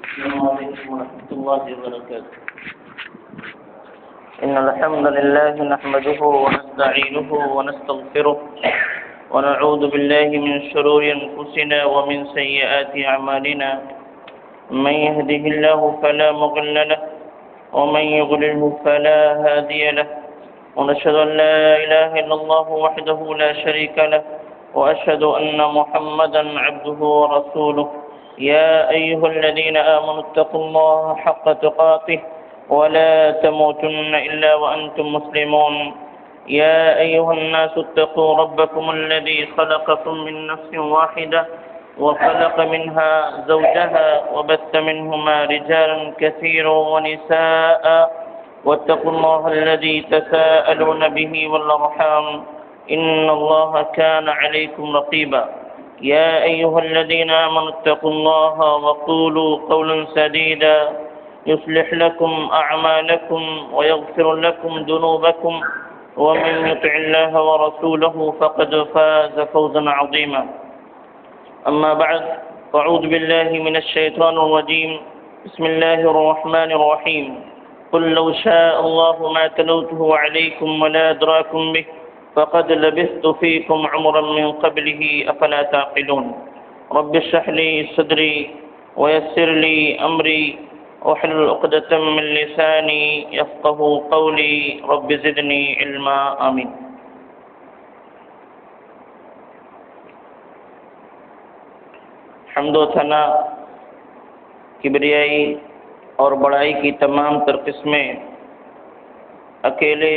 السلام عليكم ورحمة الله وبركاته. إن الحمد لله نحمده ونستعينه ونستغفره ونعوذ بالله من شرور أنفسنا ومن سيئات أعمالنا. من يهده الله فلا مضل له ومن يضلله فلا هادي له. ونشهد أن لا إله إلا الله وحده لا شريك له وأشهد أن محمدا عبده ورسوله. يا أيها الذين آمنوا اتقوا الله حق تقاته ولا تموتن إلا وأنتم مسلمون. يا أيها الناس اتقوا ربكم الذي خلقكم من نفس واحدة وخلق منها زوجها وبث منهما رجالا كثيرا ونساء واتقوا الله الذي تساءلون به والأرحام إن الله كان عليكم رقيبا. يا أيها الذين آمنوا اتقوا الله وقولوا قولا سديدا يصلح لكم أعمالكم ويغفر لكم ذنوبكم ومن يطع الله ورسوله فقد فاز فوزا عظيما. أما بعد فأعوذ بالله من الشيطان الرجيم. بسم الله الرحمن الرحيم. قل لو شاء الله ما تلوته عليكم ولا أدراكم به فقد لبثت فيكم عمرا من قبله أفلا تعقلون. رب اشرح لي صدري ويسر لي أمري واحلل عقدة من لساني يفقهوا قولي رب زدني علما آمين. حمد و ثنا کبریائی اور بڑائی کی تمام تر قسمیں اکیلے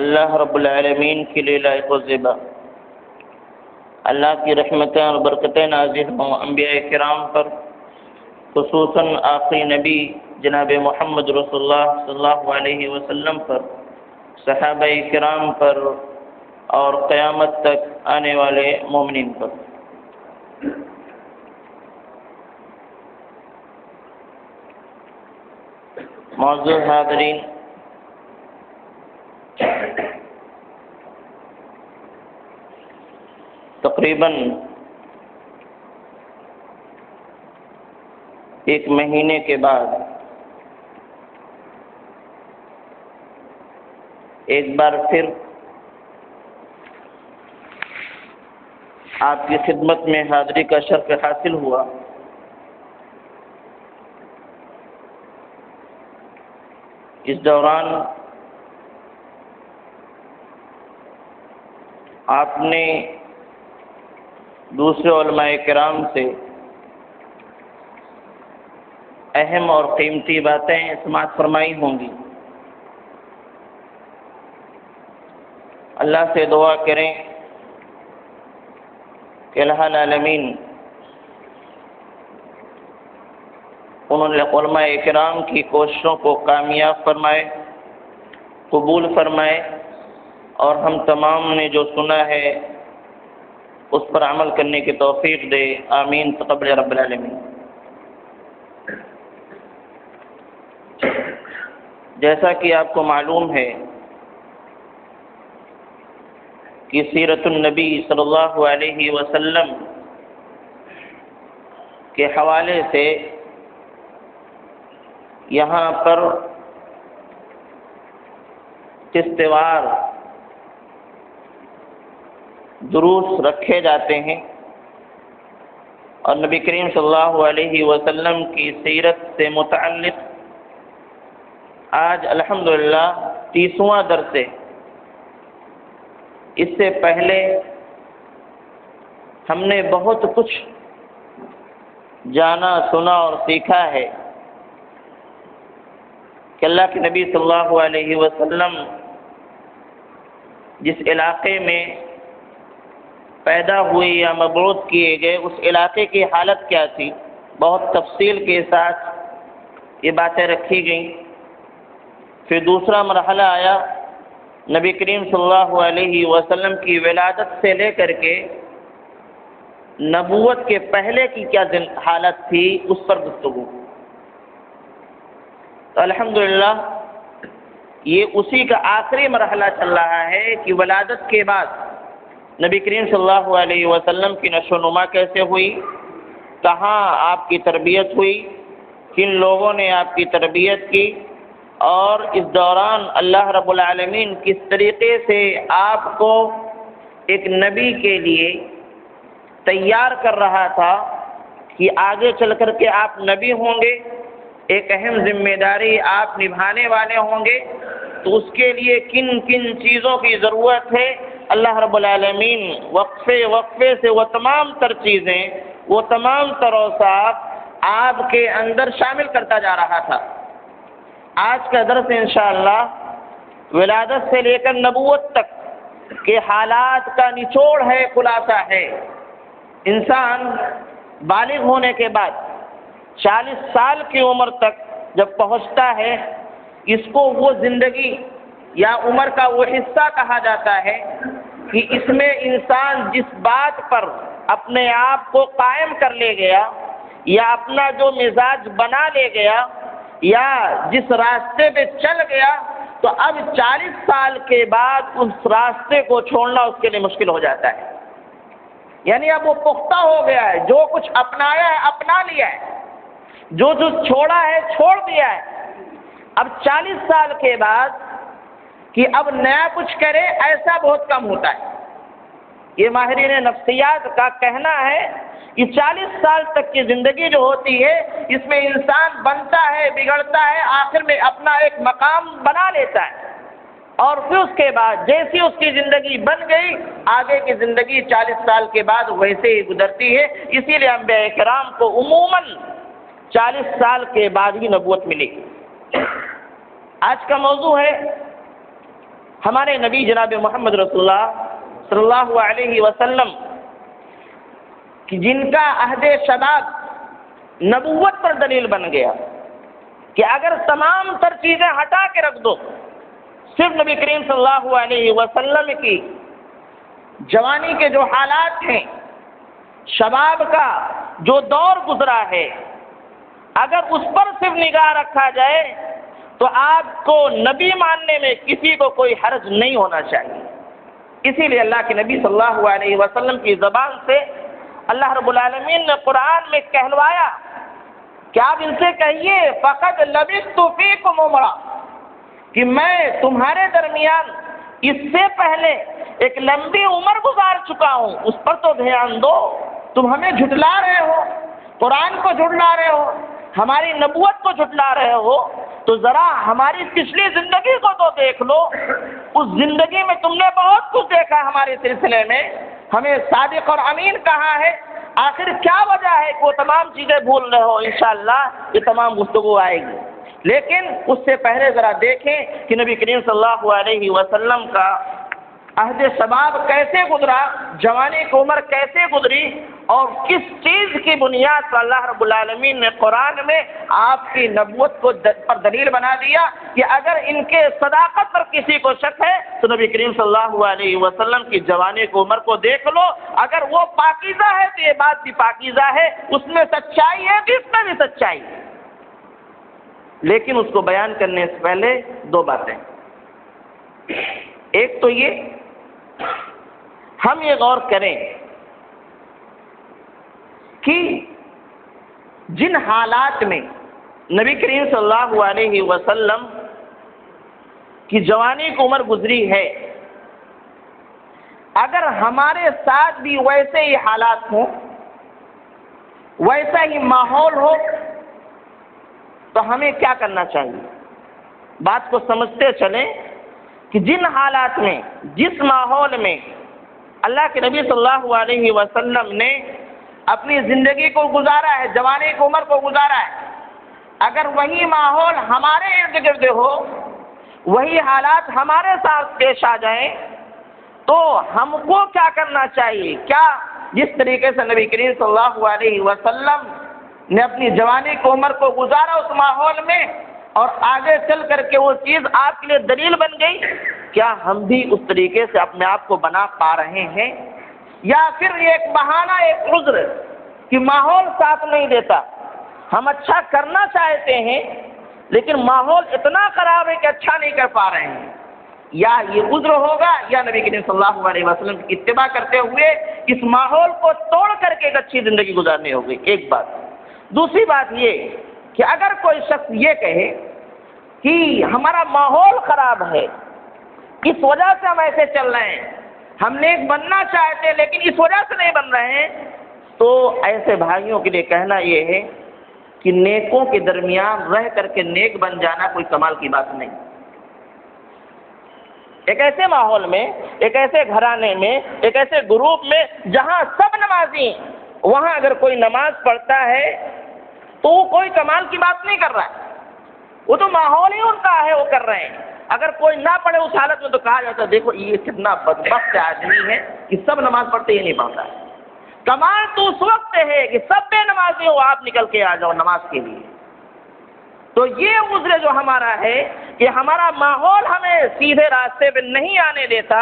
اللہ رب العالمین کے لیے لائق و زیبا. اللہ کی رحمتیں اور برکتیں نازل ہوں انبیاء کرام پر، خصوصاً آخری نبی جناب محمد رسول اللہ صلی اللہ علیہ وسلم پر، صحابہ کرام پر اور قیامت تک آنے والے مومنین پر. معزز حاضرین، تقریباً ایک مہینے کے بعد ایک بار پھر آپ کی خدمت میں حاضری کا شرف حاصل ہوا. اس دوران آپ نے دوسرے علماء کرام سے اہم اور قیمتی باتیں سماعت فرمائی ہوں گی. اللہ سے دعا کریں کہ الہ العالمین انہوں نے علماء کرام کی کوششوں کو کامیاب فرمائے، قبول فرمائے، اور ہم تمام نے جو سنا ہے اس پر عمل کرنے کی توفیق دے. آمین تقبل رب العالمین. جیسا کہ آپ کو معلوم ہے کہ سیرت النبی صلی اللہ علیہ وسلم کے حوالے سے یہاں پر قسط وار دروس رکھے جاتے ہیں، اور نبی کریم صلی اللہ علیہ وسلم کی سیرت سے متعلق آج الحمدللہ 30واں درس ہے. اس سے پہلے ہم نے بہت کچھ جانا، سنا اور سیکھا ہے کہ اللہ کے نبی صلی اللہ علیہ وسلم جس علاقے میں پیدا ہوئے یا مبعوث کیے گئے اس علاقے کی حالت کیا تھی، بہت تفصیل کے ساتھ یہ باتیں رکھی گئیں. پھر دوسرا مرحلہ آیا نبی کریم صلی اللہ علیہ وسلم کی ولادت سے لے کر کے نبوت کے پہلے کی کیا حالت تھی اس پر گفتگو. تو الحمدللہ یہ اسی کا آخری مرحلہ چل رہا ہے کہ ولادت کے بعد نبی کریم صلی اللہ علیہ وسلم کی نشو و نما کیسے ہوئی، کہاں آپ کی تربیت ہوئی، کن لوگوں نے آپ کی تربیت کی، اور اس دوران اللہ رب العالمین کس طریقے سے آپ کو ایک نبی کے لیے تیار کر رہا تھا کہ آگے چل کر کے آپ نبی ہوں گے، ایک اہم ذمہ داری آپ نبھانے والے ہوں گے، تو اس کے لیے کن کن چیزوں کی ضرورت ہے، اللہ رب العالمین وقفے وقفے سے وہ تمام تر چیزیں، وہ تمام تر اوصاف آپ کے اندر شامل کرتا جا رہا تھا۔ آج کا درس انشاءاللہ ولادت سے لے کر نبوت تک کے حالات کا نچوڑ ہے، خلاصہ ہے۔ انسان بالغ ہونے کے بعد 40 سال کی عمر تک جب پہنچتا ہے، اس کو وہ زندگی یا عمر کا وہ حصہ کہا جاتا ہے کہ اس میں انسان جس بات پر اپنے آپ کو قائم کر لے گیا یا اپنا جو مزاج بنا لے گیا یا جس راستے پہ چل گیا، تو اب 40 سال کے بعد اس راستے کو چھوڑنا اس کے لیے مشکل ہو جاتا ہے۔ یعنی اب وہ پختہ ہو گیا ہے، جو کچھ اپنایا ہے اپنا لیا ہے، جو چھوڑا ہے چھوڑ دیا ہے۔ اب 40 سال کے بعد کہ اب نیا کچھ کرے ایسا بہت کم ہوتا ہے۔ یہ ماہرین نفسیات کا کہنا ہے کہ 40 سال تک کی زندگی جو ہوتی ہے، اس میں انسان بنتا ہے، بگڑتا ہے، آخر میں اپنا ایک مقام بنا لیتا ہے، اور پھر اس کے بعد جیسی اس کی زندگی بن گئی، آگے کی زندگی 40 سال کے بعد ویسے ہی گزرتی ہے۔ اسی لیے انبیاء کرام کو عموماً 40 سال کے بعد ہی نبوت ملی۔ آج کا موضوع ہے ہمارے نبی جناب محمد رسول اللہ صلی اللہ علیہ وسلم کہ جن کا عہد شباب نبوت پر دلیل بن گیا کہ اگر تمام تر چیزیں ہٹا کے رکھ دو، صرف نبی کریم صلی اللہ علیہ وسلم کی جوانی کے جو حالات ہیں، شباب کا جو دور گزرا ہے، اگر اس پر صرف نگاہ رکھا جائے تو آپ کو نبی ماننے میں کسی کو کوئی حرج نہیں ہونا چاہیے۔ اسی لیے اللہ کے نبی صلی اللہ علیہ وسلم کی زبان سے اللہ رب العالمین نے قرآن میں کہلوایا کہ آپ ان سے کہیے فقد لبثت فیکم عمرا، کہ میں تمہارے درمیان اس سے پہلے ایک لمبی عمر گزار چکا ہوں، اس پر تو دھیان دو۔ تم ہمیں جھٹلا رہے ہو، قرآن کو جھٹلا رہے ہو، ہماری نبوت کو جھٹلا رہے ہو، تو ذرا ہماری پچھلی زندگی کو تو دیکھ لو۔ اس زندگی میں تم نے بہت کچھ دیکھا ہمارے سلسلے میں، ہمیں صادق اور امین کہا ہے، آخر کیا وجہ ہے کہ وہ تمام چیزیں بھول رہے ہو؟ انشاءاللہ یہ تمام گفتگو آئے گی، لیکن اس سے پہلے ذرا دیکھیں کہ نبی کریم صلی اللہ علیہ وسلم کا عہد شباب کیسے گزرا، جوانی کی عمر کیسے گزری، اور کس چیز کی بنیاد پر اللہ رب العالمین نے قرآن میں آپ کی نبوت کو پر دلیل بنا دیا کہ اگر ان کے صداقت پر کسی کو شک ہے تو نبی کریم صلی اللہ علیہ وسلم کی جوانی کی عمر کو دیکھ لو، اگر وہ پاکیزہ ہے تو یہ بات بھی پاکیزہ ہے، اس میں سچائی ہے تو اس میں بھی سچائی ہے۔ لیکن اس کو بیان کرنے سے پہلے دو باتیں، ایک تو یہ ہم یہ غور کریں کہ جن حالات میں نبی کریم صلی اللہ علیہ وسلم کی جوانی کی عمر گزری ہے، اگر ہمارے ساتھ بھی ویسے ہی حالات ہوں، ویسا ہی ماحول ہو، تو ہمیں کیا کرنا چاہیے؟ بات کو سمجھتے چلیں کہ جن حالات میں، جس ماحول میں اللہ کے نبی صلی اللہ علیہ وسلم نے اپنی زندگی کو گزارا ہے، جوانی کی عمر کو گزارا ہے، اگر وہی ماحول ہمارے ارد گرد ہو، وہی حالات ہمارے ساتھ پیش آ جائیں، تو ہم کو کیا کرنا چاہیے؟ کیا جس طریقے سے نبی کریم صلی اللہ علیہ وسلم نے اپنی جوانی کی عمر کو گزارا اس ماحول میں، اور آگے چل کر کے وہ چیز آپ کے لیے دلیل بن گئی، کیا ہم بھی اس طریقے سے اپنے آپ کو بنا پا رہے ہیں؟ یا پھر یہ ایک بہانہ، ایک عذر کہ ماحول ساتھ نہیں دیتا، ہم اچھا کرنا چاہتے ہیں لیکن ماحول اتنا خراب ہے کہ اچھا نہیں کر پا رہے ہیں، یا یہ عذر ہوگا یا نبی کریم صلی اللہ علیہ وسلم کی اتباع کرتے ہوئے اس ماحول کو توڑ کر کے ایک اچھی زندگی گزارنی ہوگی. ایک بات. دوسری بات یہ کہ اگر کوئی شخص یہ کہے کہ ہمارا ماحول خراب ہے، اس وجہ سے ہم ایسے چل رہے ہیں، ہم نیک بننا چاہتے ہیں لیکن اس وجہ سے نہیں بن رہے ہیں، تو ایسے بھائیوں کے لیے کہنا یہ ہے کہ نیکوں کے درمیان رہ کر کے نیک بن جانا کوئی کمال کی بات نہیں. ایک ایسے ماحول میں، ایک ایسے گھرانے میں، ایک ایسے گروپ میں جہاں سب نمازی، وہاں اگر کوئی نماز پڑھتا ہے تو وہ کوئی کمال کی بات نہیں کر رہا ہے، وہ تو ماحول ہی ان کا ہے، وہ کر رہے ہیں. اگر کوئی نہ پڑھے اس حالت میں تو کہا جاتا ہے دیکھو یہ کتنا بدبخت آدمی ہے کہ سب نماز پڑھتے ہی نہیں پڑھتا ہے. کمال تو اس وقت ہے کہ سب بے نمازی ہو، آپ نکل کے آ جاؤ نماز کے لیے. تو یہ عذر جو ہمارا ہے کہ ہمارا ماحول ہمیں سیدھے راستے پہ نہیں آنے دیتا،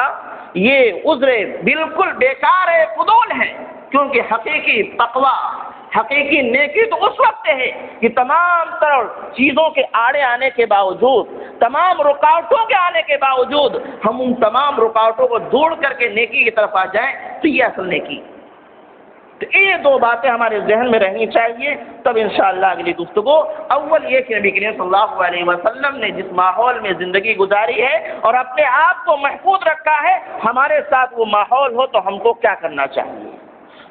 یہ عذر بالکل بیکار ہے، فضول ہے. کیونکہ حقیقی تقویٰ، حقیقی نیکی تو اس وقت ہے کہ تمام تر چیزوں کے آڑے آنے کے باوجود، تمام رکاوٹوں کے آنے کے باوجود ہم ان تمام رکاوٹوں کو دور کر کے نیکی کی طرف آ جائیں تو یہ اصل نیکی. تو یہ دو باتیں ہمارے ذہن میں رہنی چاہیے، تب انشاءاللہ اگلی گفتگو. اول یہ کہ نبی کریم صلی اللہ علیہ وسلم نے جس ماحول میں زندگی گزاری ہے اور اپنے آپ کو محفوظ رکھا ہے، ہمارے ساتھ وہ ماحول ہو تو ہم کو کیا کرنا چاہیے.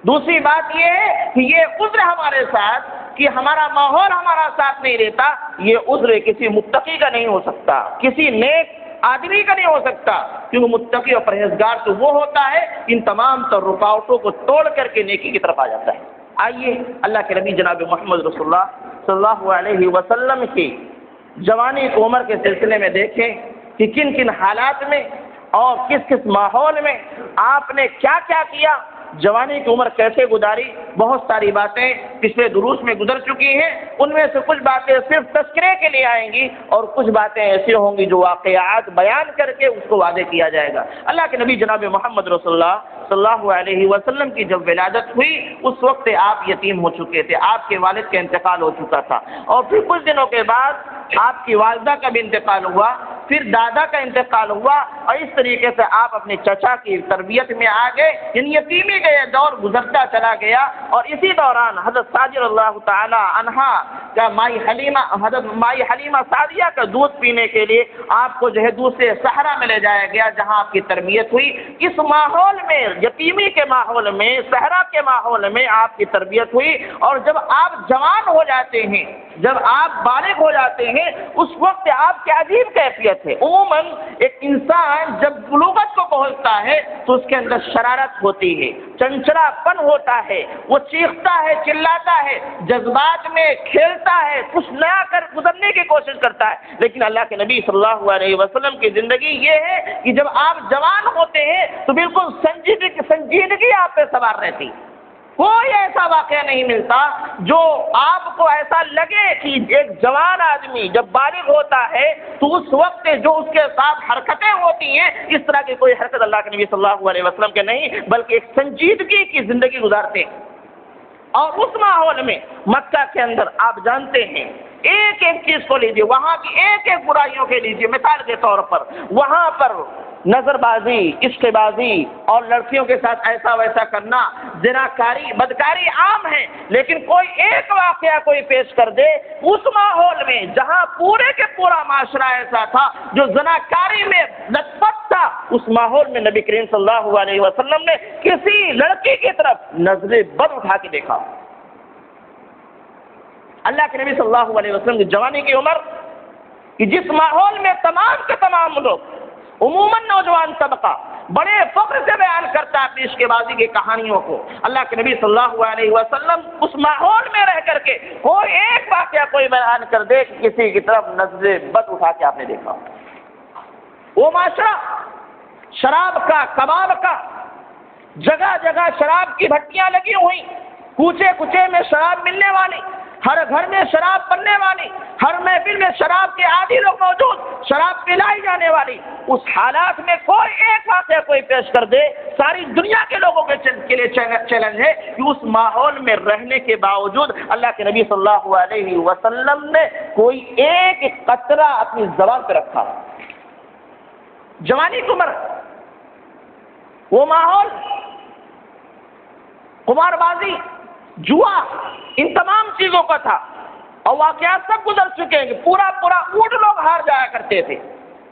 دوسری بات یہ ہے کہ یہ عذر ہمارے ساتھ کہ ہمارا ماحول ہمارا ساتھ نہیں دیتا، یہ عذر کسی متقی کا نہیں ہو سکتا، کسی نیک آدمی کا نہیں ہو سکتا، کیونکہ متقی اور پرہیزگار تو وہ ہوتا ہے ان تمام تر رکاوٹوں کو توڑ کر کے نیکی کی طرف آ جاتا ہے. آئیے اللہ کے نبی جناب محمد رسول اللہ صلی اللہ علیہ وسلم کی جوانی کی عمر کے سلسلے میں دیکھیں کہ کن کن حالات میں اور کس کس ماحول میں آپ نے کیا کیا کیا، جوانی کی عمر کیسے گزاری. بہت ساری باتیں پچھلے دروس میں گزر چکی ہیں، ان میں سے کچھ باتیں صرف تذکرے کے لیے آئیں گی اور کچھ باتیں ایسی ہوں گی جو واقعات بیان کر کے اس کو واضح کیا جائے گا. اللہ کے نبی جناب محمد رسول اللہ صلی اللہ علیہ وسلم کی جب ولادت ہوئی اس وقت آپ یتیم ہو چکے تھے، آپ کے والد کا انتقال ہو چکا تھا، اور پھر کچھ دنوں کے بعد آپ کی والدہ کا بھی انتقال ہوا، پھر دادا کا انتقال ہوا، اور اس طریقے سے آپ اپنے چچا کی تربیت میں آ گئے، یعنی یتیمی کا یہ دور گزرتا چلا گیا. اور اسی دوران حضرت ساجر اللہ تعالی عنہا کا حضرت مائی حلیمہ سعدیہ کا دودھ پینے کے لیے آپ کو جو ہے دوسرے صحرا میں لے جایا گیا جہاں آپ کی تربیت ہوئی. اس ماحول میں، یتیمی کے ماحول میں، صحرا کے ماحول میں آپ کی تربیت ہوئی. اور جب آپ جوان ہو جاتے ہیں، جب آپ بالغ ہو جاتے ہیں، اس وقت آپ کی عجیب کیفیت ہے. عموماً ایک انسان جب بلوغت کو پہنچتا ہے تو اس کے اندر شرارت ہوتی ہے، چنچلا پن ہوتا ہے، وہ چیختا ہے، چلاتا ہے، جذبات میں کھیلتا ہے، کچھ نیا کر گزرنے کی کوشش کرتا ہے. لیکن اللہ کے نبی صلی اللہ علیہ وسلم کی زندگی یہ ہے کہ جب آپ جوان ہوتے ہیں تو بالکل سنجیدگی آپ پہ سوار رہتی. کوئی ایسا واقعہ نہیں ملتا جو آپ کو ایسا لگے کہ ایک جوان آدمی جب بالغ ہوتا ہے تو اس وقت جو اس کے ساتھ حرکتیں ہوتی ہیں اس طرح کی کوئی حرکت اللہ کے نبی صلی اللہ علیہ وسلم کے نہیں، بلکہ ایک سنجیدگی کی زندگی گزارتے ہیں. اور اس ماحول میں مکہ کے اندر آپ جانتے ہیں ایک ایک چیز کو لیجیے، وہاں کی ایک ایک برائیوں کے لیجیے. مثال کے طور پر وہاں پر نظر بازی، عشق بازی اور لڑکیوں کے ساتھ ایسا ویسا کرنا، زناکاری، بدکاری عام ہے. لیکن کوئی ایک واقعہ کوئی پیش کر دے اس ماحول میں جہاں پورے کے پورا معاشرہ ایسا تھا جو زناکاری میں لت پت تھا، اس ماحول میں نبی کریم صلی اللہ علیہ وسلم نے کسی لڑکی کی طرف نظر بد اٹھا کے دیکھا. اللہ کے نبی صلی اللہ علیہ وسلم کی جوانی کی عمر کہ جس ماحول میں تمام کے تمام لوگ، عموماً نوجوان طبقہ بڑے فخر سے بیان کرتا ہے عشق بازی کی کہانیوں کو، اللہ کے نبی صلی اللہ علیہ وسلم اس ماحول میں رہ کر کے کوئی ایک واقعہ کوئی بیان کر دے کہ کسی کی طرف نظر بد اٹھا کے آپ نے دیکھا. وہ معاشرہ شراب کا، کباب کا، جگہ جگہ شراب کی بھٹیاں لگی ہوئی، کوچے کوچے میں شراب ملنے والی، ہر گھر میں شراب بننے والی، ہر محفل میں شراب کے عادی لوگ موجود، شراب پلائی جانے والی. اس حالات میں کوئی ایک واقعہ کوئی پیش کر دے، ساری دنیا کے لوگوں کے لیے چیلنج ہے کہ اس ماحول میں رہنے کے باوجود اللہ کے نبی صلی اللہ علیہ وسلم نے کوئی ایک قطرہ اپنی زبان پہ رکھا. جوانی کی عمر، وہ ماحول، قمار بازی، جوا، ان تمام چیزوں کا تھا، اور واقعات سب گزر چکے ہیں کہ پورا اونٹ لوگ ہار جایا کرتے تھے،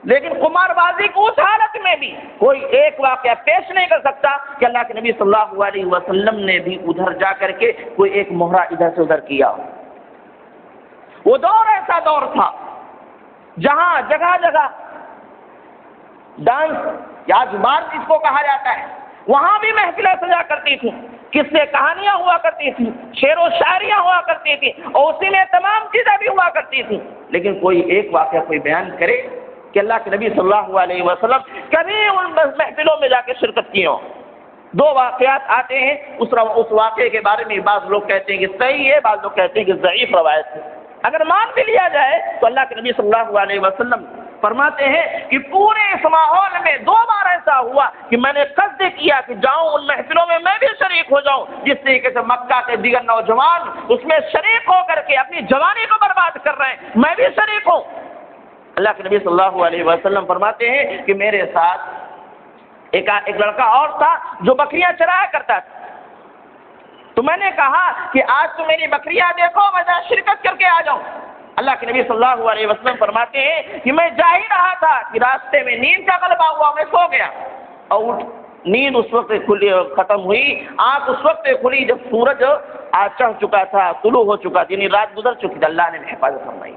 لیکن قمار بازی کی اس حالت میں بھی کوئی ایک واقعہ پیش نہیں کر سکتا کہ اللہ کے نبی صلی اللہ علیہ وسلم نے بھی ادھر جا کر کے کوئی ایک مہرہ ادھر سے ادھر کیا۔ وہ دور ایسا دور تھا جہاں جگہ جگہ ڈانس یا جبار جس کو کہا جاتا ہے، وہاں بھی محفلیں سجا کرتی تھیں، قصے کہانیاں ہوا کرتی تھیں، شعر و شاعریاں ہوا کرتی تھیں، اور اسی میں تمام چیزیں بھی ہوا کرتی تھیں، لیکن کوئی ایک واقعہ کوئی بیان کرے کہ اللہ کے نبی صلی اللہ علیہ وسلم کبھی ان محفلوں میں جا کے شرکت کی ہو۔ دو واقعات آتے ہیں، اس واقعے کے بارے میں بعض لوگ کہتے ہیں کہ صحیح ہے، بعض لوگ کہتے ہیں کہ ضعیف روایت ہے۔ اگر مان بھی لیا جائے تو اللہ کے نبی صلی اللہ علیہ وسلم فرماتے ہیں کہ پورے اس ماحول میں دو بار ایسا ہوا کہ میں نے قصد کیا کہ جاؤں ان محفلوں میں میں بھی شریک ہو جاؤں، جس طریقے سے مکہ کے دیگر نوجوان اس میں شریک ہو کر کے اپنی جوانی کو برباد کر رہے ہیں، میں بھی شریک ہوں۔ اللہ کے نبی صلی اللہ علیہ وسلم فرماتے ہیں کہ میرے ساتھ ایک لڑکا اور تھا جو بکریاں چرایا کرتا تھا، تو میں نے کہا کہ آج تو میری بکریاں دیکھو، میں ذرا شرکت کر کے آ جاؤں۔ اللہ کے نبی صلی اللہ علیہ وسلم فرماتے ہیں کہ میں جا ہی رہا تھا کہ راستے میں نیند کا غلبہ ہوا، میں سو گیا، اور نیند اس وقت ختم ہوئی، آنکھ اس وقت کھلی جب سورج چڑھ چکا تھا، طلوع ہو چکا تھا، یعنی رات گزر چکی تھی، اللہ نے حفاظت فرمائی۔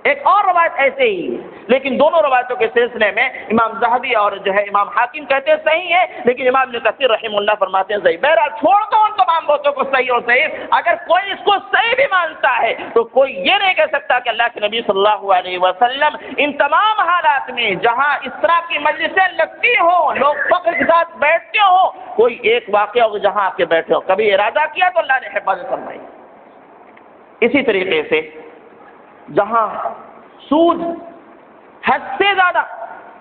ایک اور روایت ایسے ہی، لیکن دونوں روایتوں کے سلسلے میں امام ذہبی اور امام حاکم کہتے ہیں صحیح ہے، لیکن امام ابن کثیر رحمہ اللہ فرماتے ہیں صحیح۔ بہرحال چھوڑ دو ان تمام باتوں کو صحیح اور ضعیف، اگر کوئی اس کو صحیح بھی مانتا ہے تو کوئی یہ نہیں کہہ سکتا کہ اللہ کے نبی صلی اللہ علیہ وسلم ان تمام حالات میں جہاں اس طرح کی مجلسیں لگتی ہوں، لوگ فخر کے ساتھ بیٹھتے ہوں، کوئی ایک واقعہ ہو جہاں آپ کے بیٹھے ہو، کبھی ارادہ کیا تو اللہ نے حفاظت فرمائی۔ اسی طریقے سے جہاں سود حد سے زیادہ،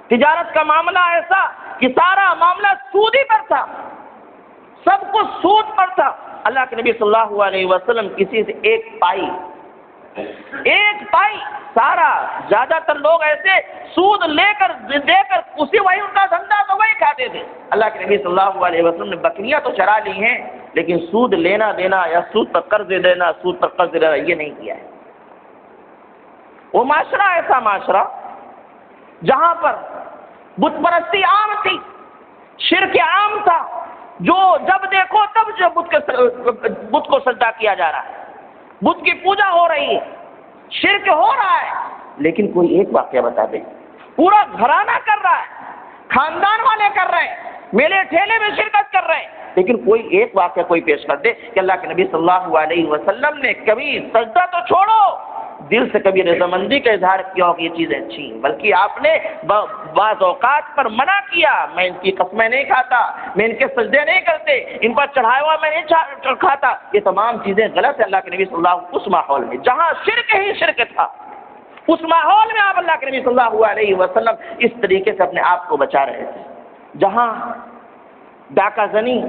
تجارت کا معاملہ ایسا کہ سارا معاملہ سود ہی پر تھا، سب کچھ سود پر تھا، اللہ کے نبی صلی اللہ علیہ وسلم کسی سے ایک پائی سارا زیادہ تر لوگ ایسے سود لے کر دے کر اسی وہی ان کا دھندا تو وہی کھاتے تھے۔ اللہ کے نبی صلی اللہ علیہ وسلم نے بکریاں تو چرا لی ہیں، لیکن سود لینا دینا یا سود پر قرض دینا، سود پر قرض دینا یہ نہیں کیا ہے۔ وہ معاشرہ ایسا معاشرہ جہاں پر بت پرستی عام تھی، شرک عام تھا، جو جب دیکھو تب جو بت کو سجدہ کیا جا رہا ہے، بت کی پوجا ہو رہی ہے، شرک ہو رہا ہے، لیکن کوئی ایک واقعہ بتا دے، پورا گھرانہ کر رہا ہے، خاندان والے کر رہے ہیں، میلے ٹھیلے میں شرکت کر رہے ہیں، لیکن کوئی ایک واقعہ کوئی پیش کر دے کہ اللہ کے نبی صلی اللہ علیہ وسلم نے کبھی سجدہ تو چھوڑو، دل سے کبھی رضامندی کا اظہار کیا ہو کہ یہ چیزیں اچھی ہیں، بلکہ آپ نے بعض اوقات پر منع کیا، میں ان کی قسمیں نہیں کھاتا، میں ان کے سجدے نہیں کرتے، ان پر چڑھایا ہوا میں نہیں کھاتا، یہ تمام چیزیں غلط ہے۔ اللہ کے نبی صلی اللہ علیہ وسلم اس ماحول میں جہاں شرک ہی شرک تھا، اس ماحول میں آپ اللہ کے نبی صلی اللہ علیہ وسلم اس طریقے سے اپنے آپ کو بچا رہے تھے، جہاں ڈاکہ زنی،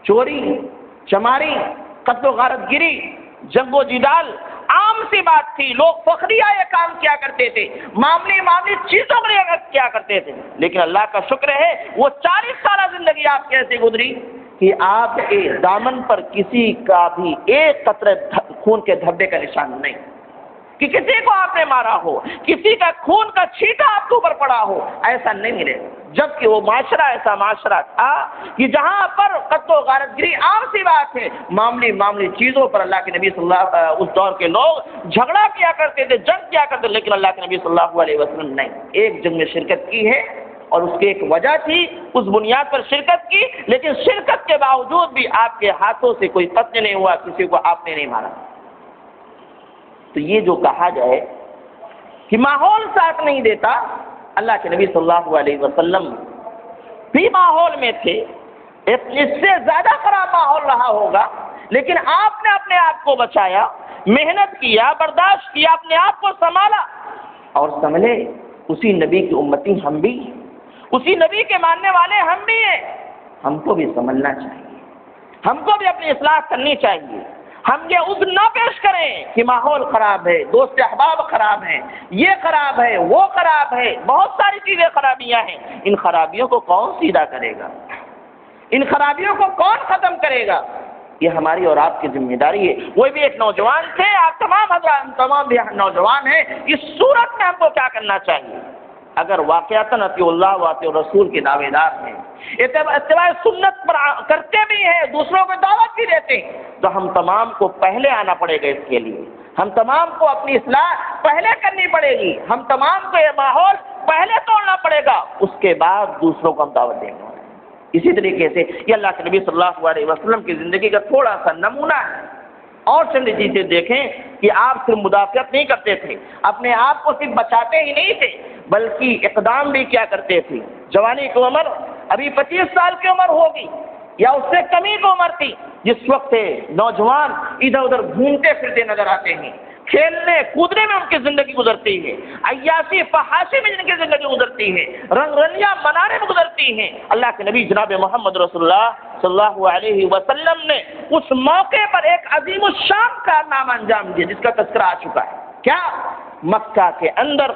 چوری، چماری، قتل و غارت گیری، جنگ و جدال عام سی بات تھی، لوگ فخریہ یہ کام کیا کرتے تھے، معاملی چیزوں کے لیے کیا کرتے تھے، لیکن اللہ کا شکر ہے وہ 40 سالہ زندگی آپ کیسے گزری کہ آپ کے دامن پر کسی کا بھی ایک قطرہ خون کے دھبے کا نشان نہیں، کہ کسی کو آپ نے مارا ہو، کسی کا خون کا چھینٹا آپ کے اوپر پڑا ہو، ایسا نہیں ملے، جبکہ وہ معاشرہ ایسا معاشرہ تھا کہ جہاں پر قتل و غارت گری عام سی بات ہے، معمولی چیزوں پر اللہ کے نبی صلی اللہ اس دور کے لوگ جھگڑا کیا کرتے تھے، جنگ کیا کرتے تھے، لیکن اللہ کے نبی صلی اللہ علیہ وسلم نے ایک جنگ میں شرکت کی ہے، اور اس کی ایک وجہ تھی، اس بنیاد پر شرکت کی، لیکن شرکت کے باوجود بھی آپ کے ہاتھوں سے کوئی قتل نہیں ہوا، کسی کو آپ نے نہیں مارا۔ تو یہ جو کہا جائے کہ ماحول ساتھ نہیں دیتا، اللہ کے نبی صلی اللہ علیہ وسلم بھی ماحول میں تھے، اس سے زیادہ خراب ماحول رہا ہوگا، لیکن آپ نے اپنے آپ کو بچایا، محنت کیا، برداشت کیا، اپنے آپ کو سنبھالا اور سنبھلے۔ اسی نبی کی امتی ہم بھی، اسی نبی کے ماننے والے ہم بھی ہیں، ہم کو بھی سنبھلنا چاہیے، ہم کو بھی اپنی اصلاح کرنی چاہیے، ہم یہ عذر نہ پیش کریں کہ ماحول خراب ہے، دوست احباب خراب ہیں، یہ خراب ہے، وہ خراب ہے، بہت ساری چیزیں خرابیاں ہیں۔ ان خرابیوں کو کون سیدھا کرے گا؟ ان خرابیوں کو کون ختم کرے گا؟ یہ ہماری اور آپ کی ذمہ داری ہے۔ وہ بھی ایک نوجوان تھے، آپ تمام حضرات تمام بھی نوجوان ہیں۔ اس صورت میں ہم کو کیا کرنا چاہیے؟ اگر واقعتاً اطیع اللہ و اطیع الرسول کے دعوے دار ہیں، اتباع سنت پر کرتے بھی ہیں، دوسروں کو دعوت بھی دیتے ہیں، تو ہم تمام کو پہلے آنا پڑے گا اس کے لیے۔ ہم تمام کو اپنی اصلاح پہلے کرنی پڑے گی، ہم تمام کو یہ ماحول پہلے توڑنا پڑے گا، اس کے بعد دوسروں کو ہم دعوت دیں گے۔ اسی طریقے سے یہ اللہ کے نبی صلی اللہ علیہ وسلم کی زندگی کا تھوڑا سا نمونہ ہے۔ اور چند چیزیں دیکھیں کہ آپ صرف مدافعت نہیں کرتے تھے، اپنے آپ کو صرف بچاتے ہی نہیں تھے بلکہ اقدام بھی کیا کرتے تھے۔ جوانی کی عمر ابھی 25 سال کی عمر ہوگی یا اس سے کم ہی کی عمر تھی جس وقت نوجوان ادھر ادھر گھومتے پھرتے نظر آتے ہیں، کھیلنے کودنے میں ان کی زندگی گزرتی ہے، عیاشی فحاشی میں جن کی زندگی گزرتی ہے، رنگ رلیاں منانے میں گزرتی ہیں۔ اللہ کے نبی جناب محمد رسول اللہ صلی اللہ علیہ وسلم نے اس موقع پر ایک عظیم الشان کارنامہ انجام دیا جس کا تذکرہ آ چکا ہے۔ کیا؟ مکہ کے اندر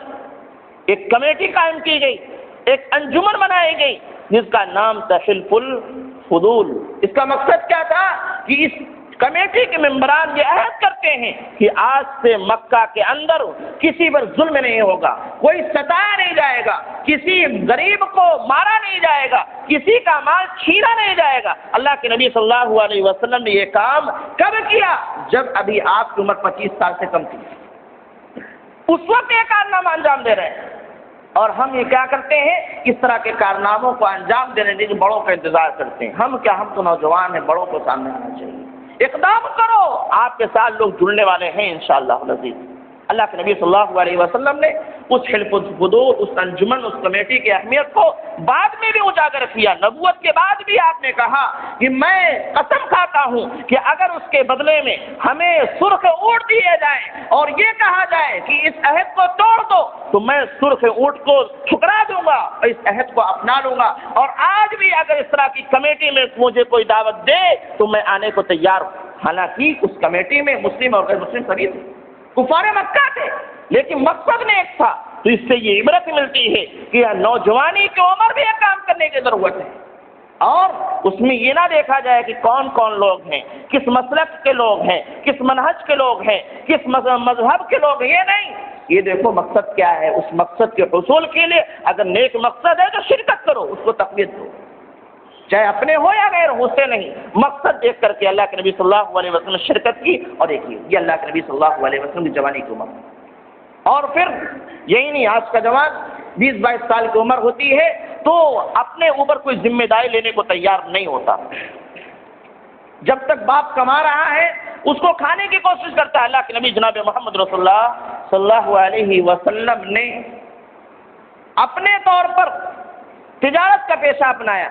ایک کمیٹی قائم کی گئی، ایک انجمن بنائی گئی جس کا نام تھا حلف الفضول۔ اس کا مقصد کیا تھا کہ اس کمیٹی کے ممبران یہ عہد کرتے ہیں کہ آج سے مکہ کے اندر کسی پر ظلم نہیں ہوگا، کوئی ستایا نہیں جائے گا، کسی غریب کو مارا نہیں جائے گا، کسی کا مال چھینا نہیں جائے گا۔ اللہ کے نبی صلی اللہ علیہ وسلم نے یہ کام کب کیا؟ جب ابھی آپ کی عمر 25 سال سے کم تھی، اس وقت یہ کارنامہ انجام دے رہے ہیں۔ اور ہم یہ کیا کرتے ہیں؟ اس طرح کے کارناموں کو انجام دینے کے لیے بڑوں کا انتظار کرتے ہیں۔ ہم تو نوجوان ہیں، بڑوں کو سامنے آنا چاہیے، اقدام کرو، آپ کے ساتھ لوگ جڑنے والے ہیں انشاءاللہ العزیز۔ اللہ کے نبی صلی اللہ علیہ وسلم نے اس حلف الفضول، اس انجمن، اس کمیٹی کی اہمیت کو بعد میں بھی اجاگر کیا۔ نبوت کے بعد بھی آپ نے کہا کہ میں قسم کھاتا ہوں کہ اگر اس کے بدلے میں ہمیں سرخ اونٹ دیے جائیں اور یہ کہا جائے کہ اس عہد کو توڑ دو تو میں سرخ اونٹ کو ٹھکرا دوں گا، اس عہد کو اپنا لوں گا۔ اور آج بھی اگر اس طرح کی کمیٹی میں مجھے کوئی دعوت دے تو میں آنے کو تیار ہوں۔ حالانکہ اس کمیٹی میں مسلم اور غیر مسلم سبھی تھے، کفار مکہ تھے، لیکن مقصد میں ایک تھا۔ تو اس سے یہ عبرت ملتی ہے کہ نوجوانی کی عمر بھی یہ کام کرنے کی ضرورت ہے، اور اس میں یہ نہ دیکھا جائے کہ کون کون لوگ ہیں، کس مسلک کے لوگ ہیں، کس منہج کے لوگ ہیں، کس مذہب کے لوگ ہیں، یہ نہیں۔ یہ دیکھو مقصد کیا ہے، اس مقصد کے حصول کے لیے اگر نیک مقصد ہے تو شرکت کرو، اس کو تقویت دو، چاہے اپنے ہو یا غیر ہو، سے نہیں، مقصد دیکھ کر کے۔ اللہ کے نبی صلی اللہ علیہ وسلم نے شرکت کی، اور دیکھیے یہ اللہ کے نبی صلی اللہ علیہ وسلم کی جوانی کی عمر۔ اور پھر یہی نہیں، آج کا جوان 20-22 سال کی عمر ہوتی ہے تو اپنے اوپر کوئی ذمہ داری لینے کو تیار نہیں ہوتا۔ جب تک باپ کما رہا ہے اس کو کھانے کی کوشش کرتا ہے۔ اللہ کے نبی جناب محمد رسول اللہ صلی اللہ علیہ وسلم نے اپنے طور پر تجارت کا پیشہ اپنایا،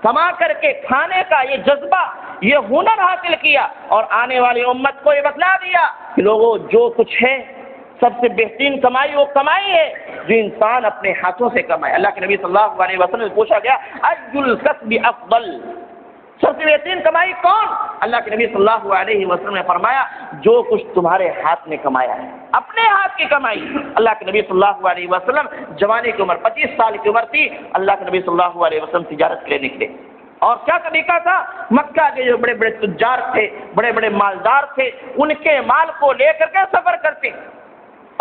کما کر کے کھانے کا یہ جذبہ، یہ ہنر حاصل کیا، اور آنے والی امت کو یہ بتلا دیا کہ لوگوں جو کچھ ہے سب سے بہترین کمائی وہ کمائی ہے جو انسان اپنے ہاتھوں سے کمائے۔ اللہ کے نبی صلی اللہ علیہ وسلم سے پوچھا گیا اَيُّ الْكَسْبِ أَفْضَلُ، سب سے بہترین کمائی کون؟ اللہ کے نبی صلی اللہ علیہ وسلم نے فرمایا جو کچھ تمہارے ہاتھ نے کمایا ہے، اپنے ہاتھ کی کمائی۔ اللہ کے نبی صلی اللہ علیہ وسلم جوانی کی عمر 25 سال کی عمر تھی، اللہ کے نبی صلی اللہ علیہ وسلم تجارت کے لیے نکلے۔ اور کیا طریقہ تھا؟ مکہ کے جو بڑے بڑے تجار تھے، بڑے بڑے مالدار تھے، ان کے مال کو لے کر کے سفر کرتے،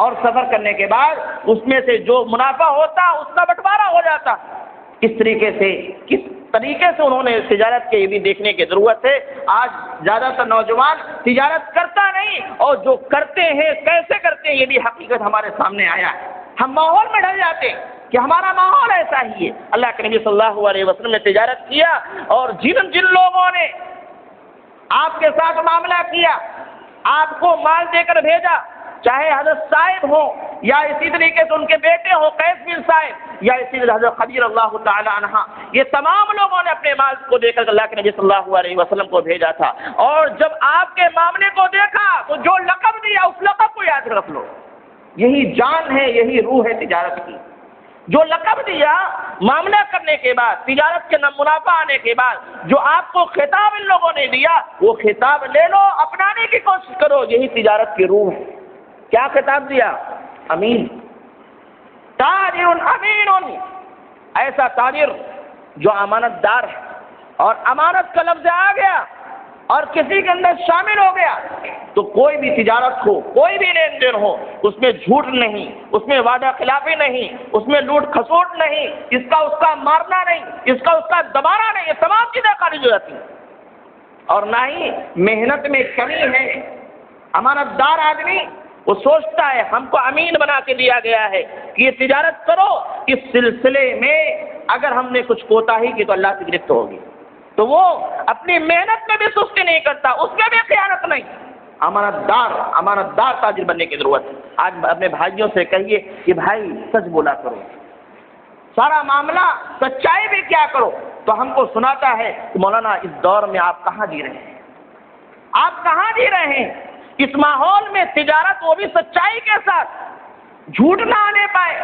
اور سفر کرنے کے بعد اس میں سے جو منافع ہوتا اس کا بٹوارا ہو جاتا۔ کس طریقے سے انہوں نے تجارت کے یہ بھی دیکھنے کی ضرورت ہے۔ آج زیادہ تر نوجوان تجارت کرتا نہیں، اور جو کرتے ہیں کیسے کرتے ہیں یہ بھی حقیقت ہمارے سامنے آیا ہے۔ ہم ماحول میں ڈل جاتے ہیں کہ ہمارا ماحول ایسا ہی ہے۔ اللہ کے نبی صلی اللہ علیہ وسلم نے تجارت کیا، اور جن لوگوں نے آپ کے ساتھ معاملہ کیا، آپ کو مال دے کر بھیجا، چاہے حضرت صاحب ہو یا اسی طریقے سے ان کے بیٹے ہو قیس بن صاحب، یا اسی طرح حضرت خدیجہ اللہ تعالی عنہا، یہ تمام لوگوں نے اپنے مال کو دے کر اللہ کے نبی صلی اللہ علیہ وسلم کو بھیجا تھا۔ اور جب آپ کے معاملے کو دیکھا تو جو لقب دیا اس لقب کو یاد رکھ لو، یہی جان ہے، یہی روح ہے تجارت کی۔ جو لقب دیا معاملہ کرنے کے بعد، تجارت کے منافع آنے کے بعد جو آپ کو خطاب ان لوگوں نے دیا، وہ خطاب لے لو، اپنانے کی کوشش کرو، یہی تجارت کی روح ہے۔ کیا خطاب دیا؟ امین، تاجر امین، ایسا تاجر جو امانت دار ہے، اور امانت کا لفظ آ گیا اور کسی کے اندر شامل ہو گیا تو کوئی بھی تجارت ہو، کوئی بھی لین دین ہو، اس میں جھوٹ نہیں، اس میں وعدہ خلافی نہیں، اس میں لوٹ کھسوٹ نہیں، اس کا مارنا نہیں، اس کا دبانا نہیں، یہ تمام چیزیں خارج ہو جاتی ہیں۔ اور نہ ہی محنت میں کمی ہے۔ امانت دار آدمی وہ سوچتا ہے ہم کو امین بنا کے دیا گیا ہے کہ یہ تجارت کرو، اس سلسلے میں اگر ہم نے کچھ کوتاہی کی تو اللہ سے گرفت ہوگی، تو وہ اپنی محنت میں بھی سستی نہیں کرتا، اس میں بھی خیانت نہیں۔ امانت دار تاجر بننے کی ضرورت ہے۔ آج اپنے بھائیوں سے کہیے کہ بھائی سچ بولا کرو، سارا معاملہ سچائی بھی کیا کرو۔ تو ہم کو سناتا ہے کہ مولانا اس دور میں آپ کہاں جی رہے ہیں، آپ کہاں جی رہے ہیں؟ اس ماحول میں تجارت وہ بھی سچائی کے ساتھ، جھوٹ نہ آنے پائے،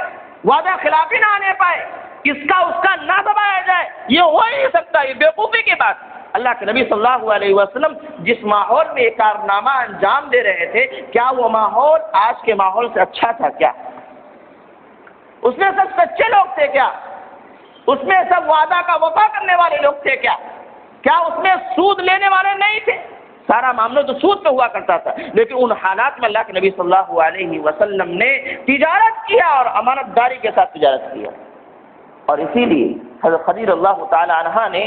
وعدہ خلافی نہ آنے پائے، اس کا نہ دبایا جائے، یہ ہو ہی نہیں سکتا، یہ بیوقوفی کی بات۔ اللہ کے نبی صلی اللہ علیہ وسلم جس ماحول میں یہ کارنامہ انجام دے رہے تھے، کیا وہ ماحول آج کے ماحول سے اچھا تھا؟ کیا اس میں سب سچے لوگ تھے؟ کیا اس میں سب وعدہ کا وفا کرنے والے لوگ تھے؟ کیا اس میں سود لینے والے نہیں تھے؟ سارا معاملہ تو سود پہ ہوا کرتا تھا، لیکن ان حالات میں اللہ کے نبی صلی اللہ علیہ وسلم نے تجارت کیا اور امانت داری کے ساتھ تجارت کیا۔ اور اسی لیے حضرت خدیجہ اللہ تعالی عنہا نے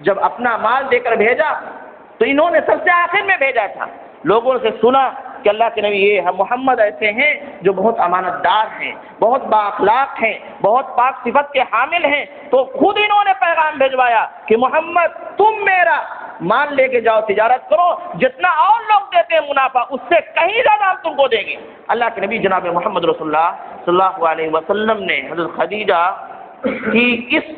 جب اپنا مال دے کر بھیجا تو انہوں نے سب سے آخر میں بھیجا تھا۔ لوگوں سے سنا کہ اللہ کے نبی یہ محمد ایسے ہیں جو بہت امانت دار ہیں، بہت بااخلاق ہیں، بہت پاک صفت کے حامل ہیں، تو خود انہوں نے پیغام بھیجوایا کہ محمد تم میرا مال لے کے جاؤ، تجارت کرو، جتنا اور لوگ دیتے ہیں منافع اس سے کہیں زیادہ ہم تم کو دیں گے۔ اللہ کے نبی جناب محمد رسول اللہ صلی اللہ علیہ وسلم نے حضرت خدیجہ کی اس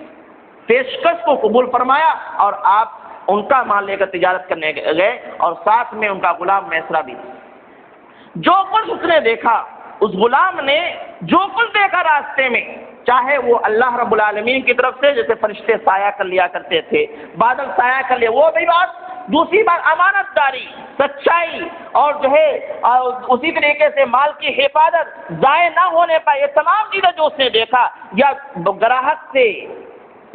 پیشکش کو قبول فرمایا اور آپ ان کا مال لے کر تجارت کرنے گئے، اور ساتھ میں ان کا غلام میسرہ بھی۔ جو کچھ اس نے دیکھا، اس غلام نے جو کچھ دیکھا راستے میں، چاہے وہ اللہ رب العالمین کی طرف سے جیسے فرشتے سایہ کر لیا کرتے تھے، بادل سایہ کر لیا، وہ بھی بات، دوسری بات امانت داری، سچائی، اور جو ہے اسی طریقے سے مال کی حفاظت، ضائع نہ ہونے پائے، یہ تمام چیزیں جو اس نے دیکھا، یا گراہک سے،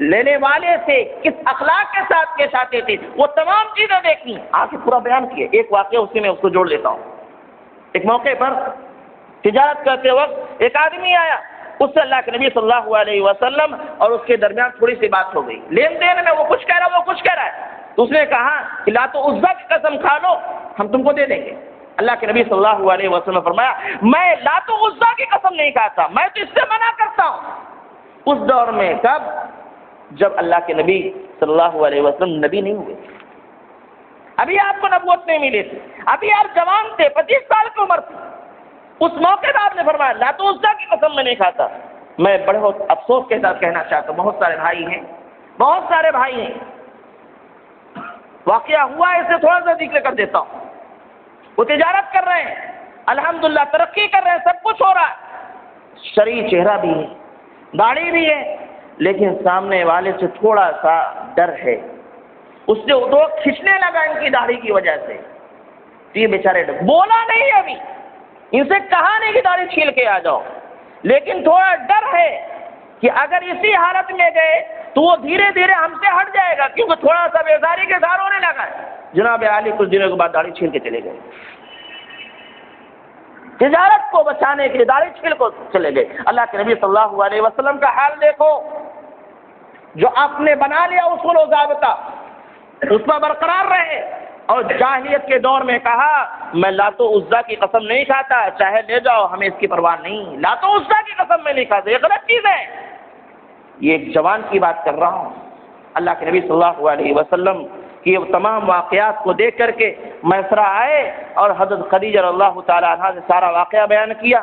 لینے والے سے کس اخلاق کے ساتھ پیش آتے تھے، وہ تمام چیزیں دیکھی، آگے پورا بیان کیے۔ ایک واقعہ اسی میں اس کو جوڑ لیتا ہوں۔ ایک موقع پر تجارت کرتے وقت ایک آدمی آیا، اس سے اللہ کے نبی صلی اللہ علیہ وسلم اور اس کے درمیان تھوڑی سی بات ہو گئی، لین دین میں وہ کچھ کہہ رہا ہے، وہ کچھ کہہ رہا ہے، تو اس نے کہا کہ لات و عزیٰ کی قسم کھا لو، ہم تم کو دے دیں گے۔ اللہ کے نبی صلی اللہ علیہ وسلم نے فرمایا میں لات و عزیٰ کی قسم نہیں کھاتا، میں تو اس سے منع کرتا ہوں۔ اس دور میں کب؟ جب اللہ کے نبی صلی اللہ علیہ وسلم نبی نہیں ہوئے، ابھی آپ کو نبوت نہیں ملی تھی، ابھی آپ جوان تھے، 25 سال کی عمر تھی۔ اس موقع پر آپ نے فرمایا لات و عزیٰ کی قسم میں نہیں کھاتا۔ میں بڑے افسوس کے ساتھ کہنا چاہتا ہوں، بہت سارے بھائی ہیں، واقعہ ہوا ہے، اسے تھوڑا سا ذکر کر دیتا ہوں۔ وہ تجارت کر رہے ہیں، الحمدللہ ترقی کر رہے ہیں، سب کچھ ہو رہا ہے، شرعی چہرہ بھی ہے، داڑھی بھی ہے، لیکن سامنے والے سے تھوڑا سا ڈر ہے، اس سے وہ کھینچنے لگا ان کی داڑھی کی وجہ سے، یہ بیچارے بولا نہیں، ابھی ان سے کہا نہیں کہ داڑھی چھیل کے آ جاؤ، لیکن تھوڑا ڈر ہے کہ اگر اسی حالت میں گئے تو وہ دھیرے دھیرے ہم سے ہٹ جائے گا، کیونکہ تھوڑا سا بیزاری کے دھار ہونے لگا ہے۔ جناب عالی کچھ دنوں کے بعد داڑھی چھیل کے چلے گئے، تجارت کو بچانے کے لیے داڑھی چھیل کو چلے گئے۔ اللہ کے نبی صلی اللہ علیہ وسلم کا حال دیکھو، جو آپ نے بنا لیا اصول و ضابطہ اس پر برقرار رہے، اور جاہلیت کے دور میں کہا میں لات و عزیٰ کی قسم نہیں کھاتا، چاہے لے جاؤ، ہمیں اس کی پرواہ نہیں، لات و عزیٰ کی قسم میں نہیں کھاتا، یہ غلط چیز ہے۔ یہ ایک جوان کی بات کر رہا ہوں۔ اللہ کے نبی صلی اللہ علیہ وسلم کی تمام واقعات کو دیکھ کر کے میسرہ آئے اور حضرت خدیجہ رضی اللہ تعالی عنہا سے سارا واقعہ بیان کیا۔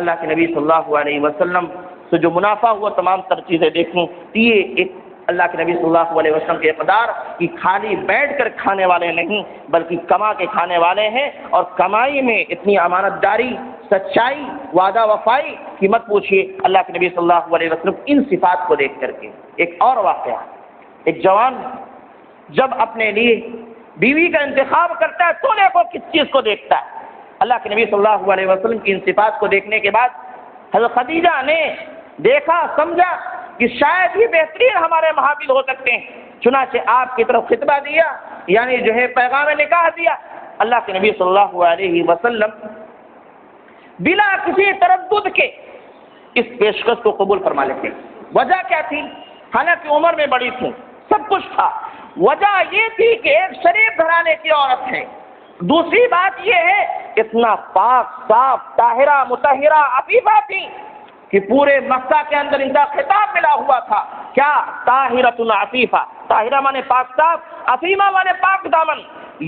اللہ کے نبی صلی اللہ علیہ وسلم سے جو منافع ہوا تمام تر چیزیں دیکھیں، یہ ایک اللہ کے نبی صلی اللہ علیہ وسلم کے اقدار کہ خالی بیٹھ کر کھانے والے نہیں بلکہ کما کے کھانے والے ہیں، اور کمائی میں اتنی امانت داری، سچائی، وعدہ وفائی کہ مت پوچھیے۔ اللہ کے نبی صلی اللہ علیہ وسلم ان صفات کو دیکھ کر کے ایک اور واقعہ، ایک جوان جب اپنے لیے بیوی کا انتخاب کرتا ہے تو دیکھو کس چیز کو دیکھتا ہے۔ اللہ کے نبی صلی اللہ علیہ وسلم کی ان صفات کو دیکھنے کے بعد حضرت خدیجہ نے دیکھا، سمجھا کہ شاید یہ بہترین ہمارے محافل ہو سکتے ہیں، چنانچہ آپ کی طرف خطبہ دیا، یعنی جو ہے پیغام نکاح دیا۔ اللہ کے نبی صلی اللہ علیہ وسلم بلا کسی تردد کے اس پیشکش کو قبول فرما لیتے۔ وجہ کیا تھی؟ حالانکہ عمر میں بڑی تھی، سب کچھ تھا، وجہ یہ تھی کہ ایک شریف گھرانے کی عورت ہے، دوسری بات یہ ہے اتنا پاک صاف طاہرہ مطہرہ عفیفہ تھی کہ پورے مکہ کے اندر ان کا خطاب ملا ہوا تھا، کیا؟ طاہرۃ عفیفہ، طاہرہ مانے پاک صاف، عفیفہ مانے پاک دامن۔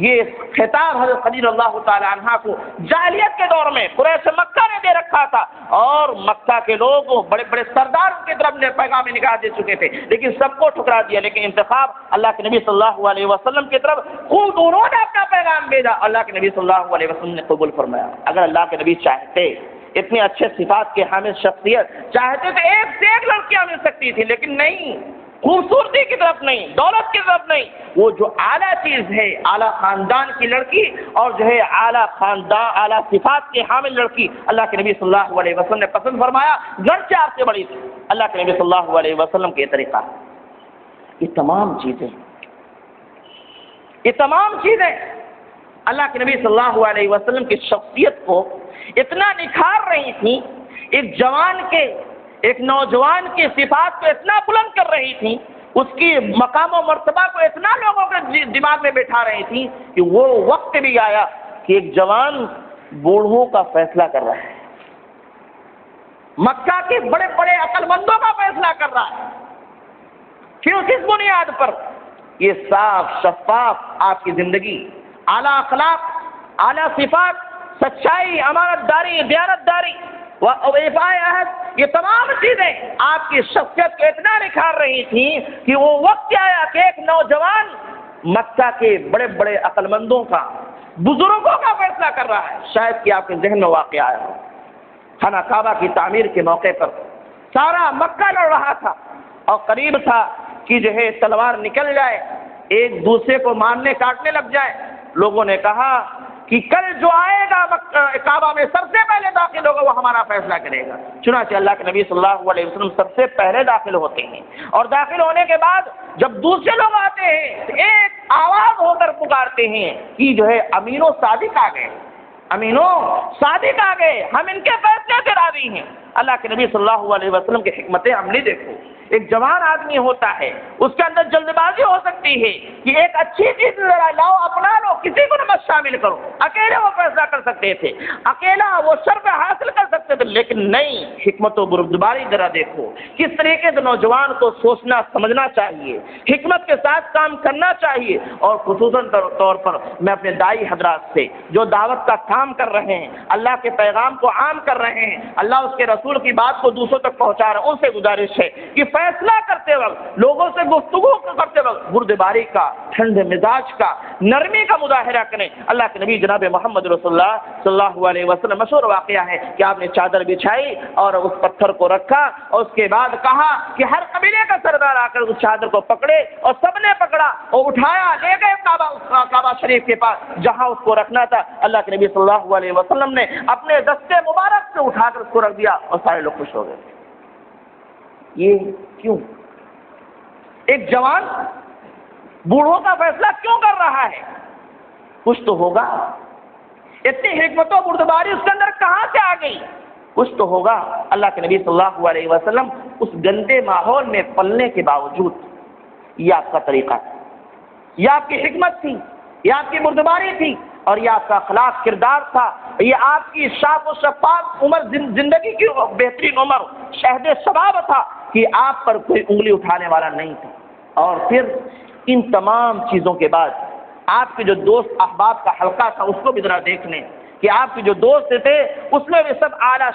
یہ خطاب حضرت خدیجہ اللہ تعالی عنہا کو جاہلیت کے دور میں قریش مکہ نے دے رکھا تھا، اور مکہ کے لوگ بڑے بڑے سردار کی طرف نے پیغام نگاہ دے چکے تھے، لیکن سب کو ٹھکرا دیا۔ لیکن انتخاب اللہ کے نبی صلی اللہ علیہ وسلم کی طرف خود انہوں نے اپنا پیغام بھیجا، اللہ کے نبی صلی اللہ علیہ وسلم نے قبول فرمایا۔ اگر اللہ کے نبی چاہتے، اتنے اچھے صفات کے حامل شخصیت چاہتے تو ایک سے ایک لڑکیاں مل سکتی تھی، لیکن نہیں، خوبصورتی کی طرف نہیں، دولت کی طرف نہیں، وہ جو اعلیٰ چیز ہے، اعلیٰ خاندان کی لڑکی اور جو ہے اعلیٰ خاندان اعلیٰ صفات کے حامل لڑکی اللہ کے نبی صلی اللہ علیہ وسلم نے پسند فرمایا، گرچہ آپ سے بڑی تھی۔ اللہ کے نبی صلی اللہ علیہ وسلم کے طریقہ، یہ تمام چیزیں اللہ کے نبی صلی اللہ علیہ وسلم کی شخصیت کو اتنا نکھار رہی تھی، ایک نوجوان کی صفات کو اتنا بلند کر رہی تھی، اس کی مقام و مرتبہ کو اتنا لوگوں کے دماغ میں بٹھا رہی تھی کہ وہ وقت بھی آیا کہ ایک جوان بوڑھوں کا فیصلہ کر رہا ہے، مکہ کے بڑے بڑے عقل مندوں کا فیصلہ کر رہا ہے۔ کیوں؟ کس بنیاد پر؟ یہ صاف شفاف آپ کی زندگی، اعلیٰ اخلاق، اعلیٰ صفات، سچائی، امانت داری، دیانت داری، وفاء عہد، یہ تمام چیزیں آپ کی شخصیت کو اتنا نکھار رہی تھیں کہ وہ وقت آیا کہ ایک نوجوان مکہ کے بڑے بڑے عقل مندوں کا، بزرگوں کا فیصلہ کر رہا ہے۔ شاید کہ آپ کے ذہن میں واقع آیا ہو، خانہ کعبہ کی تعمیر کے موقع پر سارا مکہ لڑ رہا تھا، اور قریب تھا کہ جو ہے تلوار نکل جائے، ایک دوسرے کو مارنے کاٹنے لگ جائے۔ لوگوں نے کہا کہ کل جو آئے گا کعبہ میں سب سے پہلے داخل ہوگا وہ ہمارا فیصلہ کرے گا۔ چنانچہ اللہ کے نبی صلی اللہ علیہ وسلم سب سے پہلے داخل ہوتے ہیں، اور داخل ہونے کے بعد جب دوسرے لوگ آتے ہیں تو ایک آواز ہو کر پکارتے ہیں کہ جو ہے امین و صادق آ گئے، امین و صادق آ گئے، ہم ان کے فیصلے سے راضی ہیں۔ اللہ کے نبی صلی اللہ علیہ وسلم کی حکمت عملی دیکھو۔ ایک جوان آدمی ہوتا ہے، اس کے اندر جلد بازی ہو سکتی ہے کہ ایک اچھی چیز ذرا لاؤ، اپنا لو، کسی کو نہ مت شامل کرو۔ اکیلے وہ فیصلہ کر سکتے تھے، اکیلا وہ شرف حاصل کر سکتے تھے، لیکن نہیں، حکمت و بردباری ذرا دیکھو، کس طریقے سے نوجوان کو سوچنا سمجھنا چاہیے، حکمت کے ساتھ کام کرنا چاہیے۔ اور خصوصاً طور پر میں اپنے دائی حضرات سے جو دعوت کا کام کر رہے ہیں، اللہ کے پیغام کو عام کر رہے ہیں، اللہ اس کے رسول کی بات کو دوسروں تک پہنچا رہے ہیں، ان سے گزارش ہے کہ فیصلہ کرتے وقت، لوگوں سے گفتگو کرتے وقت بردباری کا، ٹھنڈے مزاج کا، نرمی کا مظاہرہ کریں۔ اللہ کے نبی جناب محمد رسول اللہ صلی اللہ علیہ وسلم مشہور واقعہ ہے کہ آپ نے چادر بچھائی اور اس پتھر کو رکھا، اور اس کے بعد کہا کہ ہر قبیلے کا سردار آ کر اس چادر کو پکڑے، اور سب نے پکڑا اور اٹھایا، لے گئے کعبہ شریف کے پاس جہاں اس کو رکھنا تھا۔ اللہ کے نبی صلی اللہ علیہ وسلم نے اپنے دستے مبارک سے اٹھا کر اس کو رکھ دیا، اور سارے لوگ خوش ہو گئے۔ یہ کیوں؟ ایک جوان بوڑھوں کا فیصلہ کیوں کر رہا ہے؟ کچھ تو ہوگا، اتنی حکمت و بردباری اس کے اندر کہاں سے آ گئی؟ کچھ تو ہوگا۔ اللہ کے نبی صلی اللہ علیہ وسلم اس گندے ماحول میں پلنے کے باوجود، یہ آپ کا طریقہ تھا، یہ آپ کی حکمت تھی، یہ آپ کی بردباری تھی، اور یہ آپ کا اخلاق کردار تھا، یہ آپ کی صاف و شفاف عمر، زندگی کی بہترین عمر، شہد شباب تھا کہ آپ پر کوئی انگلی اٹھانے والا نہیں تھا۔ اور پھر ان تمام چیزوں کے بعد آپ کے جو دوست احباب کا حلقہ تھا اس کو بھی ذرا دیکھ لیں کہ آپ کے جو دوست تھے اس میں بھی سب اعلیٰ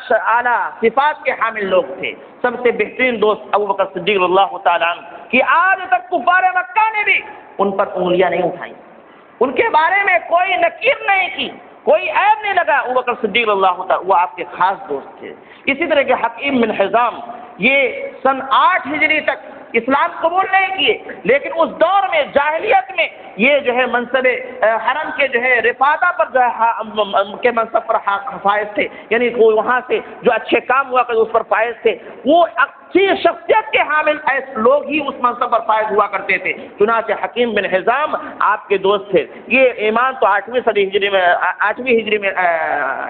صفات کے حامل لوگ تھے. سب سے بہترین دوست ابوبکر صدیق رضی اللہ تعالیٰ عنہ کہ آج تک کفار مکہ نے بھی ان پر انگلیاں نہیں اٹھائیں، ان کے بارے میں کوئی نکیر نہیں کی، کوئی عیب نہیں لگا. ابوبکر صدیق رضی اللہ تعالیٰ وہ آپ کے خاص دوست تھے. اسی طرح کے حکیم بن حزام یہ سن 8 ہجری تک اسلام قبول نہیں کیے، لیکن اس دور میں جاہلیت میں یہ جو ہے منصب حرم کے جو ہے رفاقہ پر جو ہے کے منصب پر فائز تھے، یعنی وہ وہاں سے جو اچھے کام ہوا کرتے اس پر فائز تھے. وہ اچھی شخصیت کے حامل ایسے لوگ ہی اس منصب پر فائز ہوا کرتے تھے. چنانچہ حکیم بن حزام آپ کے دوست تھے. یہ ایمان تو 8ویں ہجری میں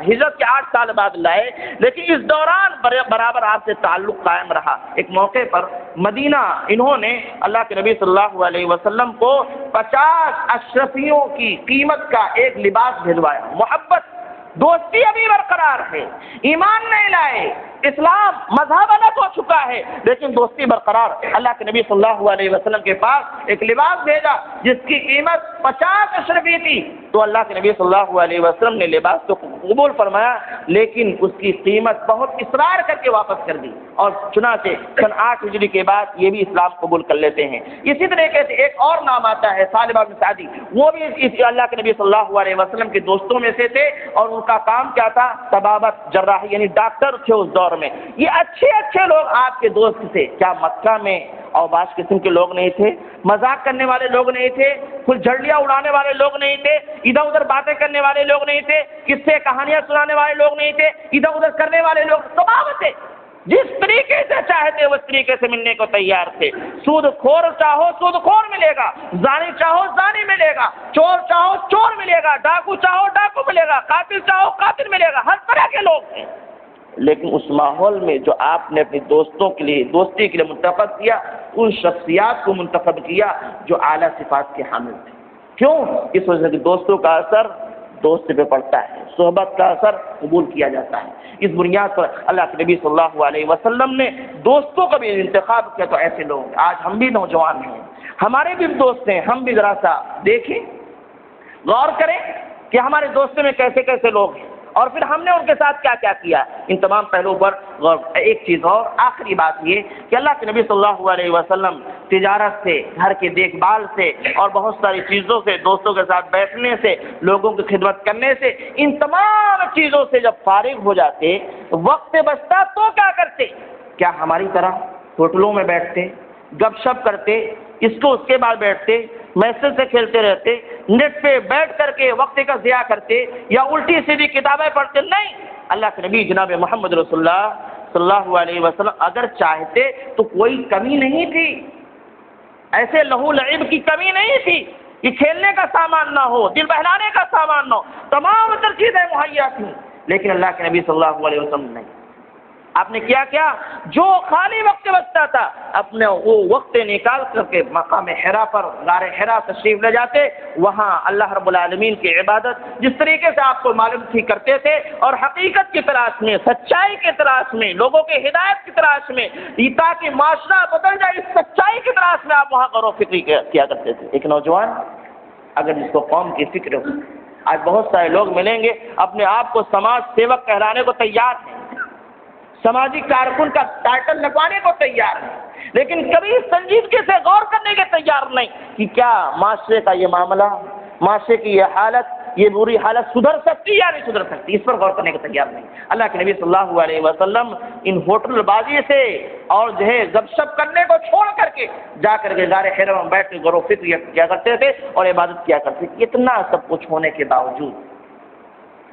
ہجرت کے 8 سال بعد لائے، لیکن اس دوران برابر آپ سے تعلق قائم رہا. ایک موقع پر مدینہ انہوں نے اللہ کے نبی صلی اللہ علیہ وسلم کو 50 اشرفیوں کی قیمت کا ایک لباس بھجوایا. محبت دوستی ابھی برقرار ہے، ایمان نہیں لائے، اسلام مذہب الگ ہو چکا ہے، لیکن دوستی برقرار. اللہ کے نبی صلی اللہ علیہ وسلم کے پاس ایک لباس بھیجا جس کی قیمت 50 اشرفی تھی. تو اللہ کے نبی صلی اللہ علیہ وسلم نے لباس کو قبول فرمایا، لیکن اس کی قیمت بہت اصرار کر کے واپس کر دی، اور چنانچہ سن 8 ہجری کے بعد یہ بھی اسلام قبول کر لیتے ہیں. اسی طریقے سے ایک اور نام آتا ہے ثعلبہ بن سعدی. وہ بھی اللہ کے نبی صلی اللہ علیہ وسلم کے دوستوں میں سے تھے، اور ان کا کام کیا تھا؟ طبابت، جراحی، یعنی ڈاکٹر تھے اس دور میں. یہ اچھے لوگ آپ کے دوست تھے. کیا مکہ میں اور بعض قسم کے لوگ نہیں تھے؟ مذاق کرنے والے لوگ نہیں تھے؟ کچھ جھڑیاں اڑانے والے لوگ نہیں تھے؟ ادھر ادھر باتیں کرنے والے لوگ نہیں تھے؟ قصے کہانیاں سنانے والے لوگ نہیں تھے؟ ادھر ادھر کرنے والے لوگ تمام تھے. جس طریقے سے چاہتے اس طریقے سے ملنے کو تیار تھے. سود خور چاہو سود خور ملے گا، زانی چاہو زانی ملے گا، چور چاہو چور ملے گا، ڈاکو چاہو ڈاکو ملے گا، قاتل چاہو قاتل ملے گا. ہر طرح کے لوگ تھے. لیکن اس ماحول میں جو آپ نے اپنی دوستوں کے لیے دوستی کے لیے منتخب کیا، ان شخصیات کو منتخب کیا جو اعلیٰ صفات کے حامل تھے. کیوں؟ اس وجہ سے کہ دوستوں کا اثر دوست پہ پڑتا ہے، صحبت کا اثر قبول کیا جاتا ہے. اس بنیاد پر اللہ کے نبی صلی اللہ علیہ وسلم نے دوستوں کا بھی انتخاب کیا. تو ایسے لوگ آج ہم بھی نوجوان ہیں، ہمارے بھی دوست ہیں، ہم بھی ذرا سا دیکھیں، غور کریں کہ ہمارے دوستوں میں کیسے کیسے لوگ ہیں، اور پھر ہم نے ان کے ساتھ کیا کیا کیا. ان تمام پہلوؤں پر غور. ایک چیز اور آخری بات یہ کہ اللہ کے نبی صلی اللہ علیہ وسلم تجارت سے، گھر کی دیکھ بھال سے اور بہت ساری چیزوں سے، دوستوں کے ساتھ بیٹھنے سے، لوگوں کی خدمت کرنے سے، ان تمام چیزوں سے جب فارغ ہو جاتے، وقت بچتا تو کیا کرتے؟ کیا ہماری طرح ہوٹلوں میں بیٹھتے، گپ شپ کرتے، اس کے بعد بیٹھتے، میسج سے کھیلتے رہتے، نیٹ پہ بیٹھ کر کے وقت کا ضیاع کرتے، یا الٹی سیدھی کتابیں پڑھتے؟ نہیں. اللہ کے نبی جناب محمد رسول اللہ صلی اللہ علیہ وسلم اگر چاہتے تو کوئی کمی نہیں تھی، ایسے لہو لعب کی کمی نہیں تھی کہ کھیلنے کا سامان نہ ہو، دل بہلانے کا سامان نہ ہو، تمام تر چیزیں مہیا تھیں. لیکن اللہ کے نبی صلی اللہ علیہ وسلم نہیں. آپ نے کیا جو خالی وقت بچتا تھا اپنے وہ وقت نکال کر کے مقام حرا پر، غار حرا تشریف لے جاتے. وہاں اللہ رب العالمین کی عبادت جس طریقے سے آپ کو معلوم تھی کرتے تھے، اور حقیقت کی تلاش میں، سچائی کی تلاش میں، لوگوں کی ہدایت کی تلاش میں، تاکہ معاشرہ بدل جائے، اس سچائی کی تلاش میں آپ وہاں غور و فکر کیا کرتے تھے. ایک نوجوان اگر جس کو قوم کی فکر ہو، آج بہت سارے لوگ ملیں گے اپنے آپ کو سماج سیوک کہلانے کو تیار ہیں، سماجی کارکن کا ٹائٹل لگوانے کو تیار ہے، لیکن کبھی سنجیدگی سے غور کرنے کے تیار نہیں کہ کیا معاشرے کا یہ معاملہ، معاشرے کی یہ حالت، یہ بری حالت سدھر سکتی یا نہیں سدھر سکتی، اس پر غور کرنے کے تیار نہیں. اللہ کے نبی صلی اللہ علیہ وسلم ان ہوٹل بازی سے اور جو ہے گپ شپ کرنے کو چھوڑ کر کے جا کر کے غار حرا میں بیٹھ کے غور و فکر کیا کرتے تھے اور عبادت کیا کرتے تھے. اتنا سب کچھ ہونے کے باوجود